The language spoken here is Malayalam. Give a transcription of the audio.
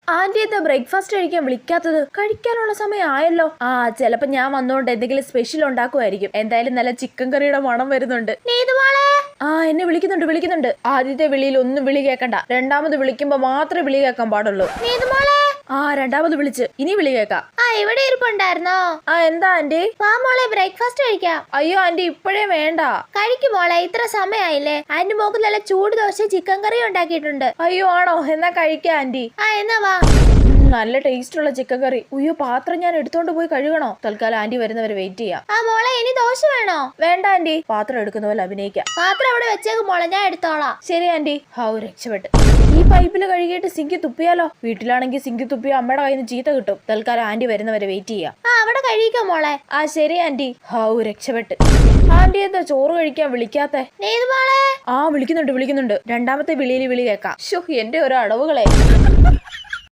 ആന്റി എന്താ ബ്രേക്ക്ഫാസ്റ്റ് കഴിക്കാൻ വിളിക്കാത്തത്? കഴിക്കാനുള്ള സമയം ആയല്ലോ. ചിലപ്പോ ഞാൻ വന്നോണ്ട് എന്തെങ്കിലും സ്പെഷ്യൽ ഉണ്ടാക്കുമായിരിക്കും. എന്തായാലും നല്ല ചിക്കൻ കറിയുടെ മണം വരുന്നുണ്ട്. എന്നെ വിളിക്കുന്നുണ്ട്. ആദ്യത്തെ വിളിയിൽ ഒന്നും വിളി കേൾക്കണ്ട. രണ്ടാമത് വിളിക്കുമ്പോ മാത്രമേ വിളി കേൾക്കാൻ പാടുള്ളൂ. രണ്ടാമത് വിളിച്ച് ഇനി വിളി കേൾക്കാം. ഇവിടെ ഇരിപ്പുണ്ടായിരുന്നോ? എന്താ ആന്റി? വാ മോളെ, ബ്രേക്ക്ഫാസ്റ്റ് കഴിക്കാം. അയ്യോ ആന്റി, ഇപ്പോഴേ വേണ്ട. കഴിക്കും മോളെ, ഇത്ര സമയമായില്ലേ. ആന്റി മോക്ക് നല്ല ചൂട് ദോശ ചിക്കൻ കറി ഉണ്ടാക്കിയിട്ടുണ്ട്. അയ്യോ ആണോ? എന്നാ കഴിക്കാം ആന്റി. എന്നാ വാ. നല്ല ടേസ്റ്റ് ഉള്ള ചിക്കൻ കറി. അയ്യോ, പാത്രം ഞാൻ എടുത്തോണ്ട് പോയി കഴുകണോ? തൽക്കാലം ആന്റി വരുന്നവരെ വെയിറ്റ് ചെയ്യാം. മോളെ, ഇനി ദോശ വേണോ? വേണ്ട ആന്റി, പാത്രം എടുക്കുന്ന പോലെ അഭിനയിക്കാം. പാത്രം അവിടെ വെച്ചേക്കും മോളെ, ഞാൻ എടുത്തോളാം. ശരി ആന്റി. രക്ഷപ്പെട്ട്. ഈ പൈപ്പിൽ കഴുകിയിട്ട് സിങ്കി തുപ്പിയാലോ? വീട്ടിലാണെങ്കിൽ സിങ്കി തുപ്പിയ അമ്മയുടെ കയ്യിൽ നിന്ന് ചീത്ത കിട്ടും. തൽക്കാലം ആന്റി വരുന്നവരെ വെയിറ്റ് ചെയ്യാം. അവിടെ കഴിക്കാം മോളെ. ശരി ആന്റി. രക്ഷപ്പെട്ട്. ആന്റി എന്താ ചോറ് കഴിക്കാൻ വിളിക്കാത്തെ? വിളിക്കുന്നുണ്ട്. വിളിക്കുന്നുണ്ട്. രണ്ടാമത്തെ വിളിയിൽ വിളി കേൾക്കാം. എന്റെ ഓരോ അടവുകളെ.